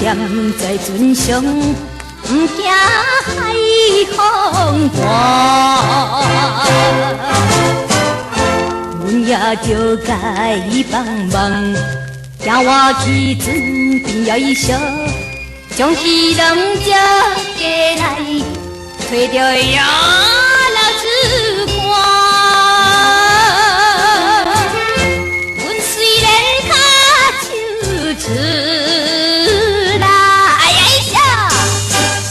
站在船上，不惊海风寒。阮也着该帮忙，惊我去船边要烧，将彼人接过来，吹着摇老子寒。阮虽然脚手出来，哎呀，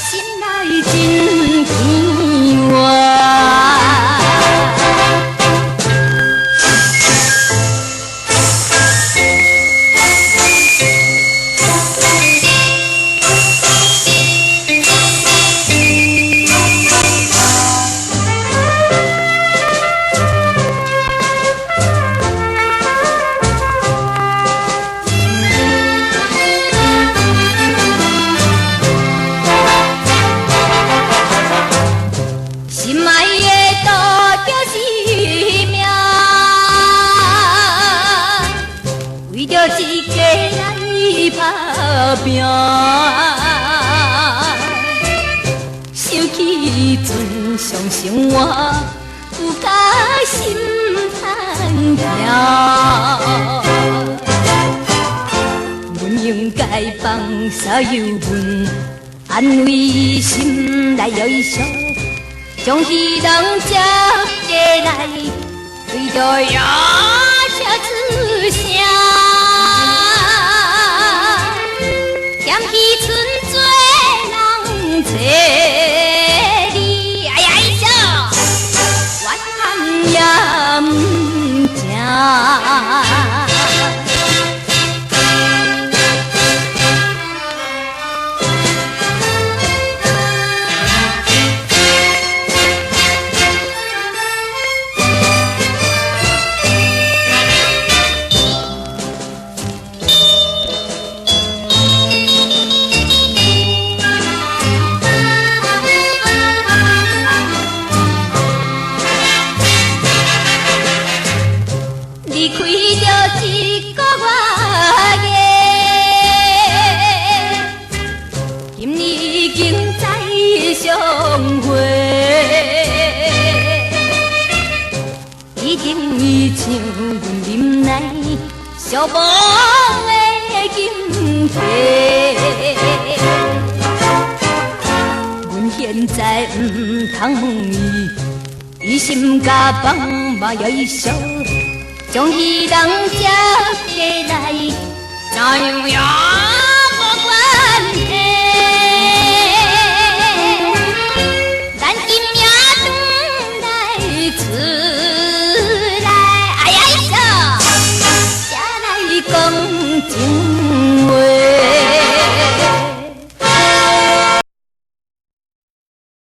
心内真甜活。拼，想起船上生活，有甲心叹疼。阮应该放下忧闷，安慰心内忧伤，将彼人接过来，对着摇车出声。嫌弃纯做人找你，哎呀呀，怨恨也唔正。离开着一个月夜，今年已经再相会，一定已像阮林内寂寞的金溪。阮现在唔通问伊，伊心甲放嘛要伊烧。将彼人接过来，怎样呀？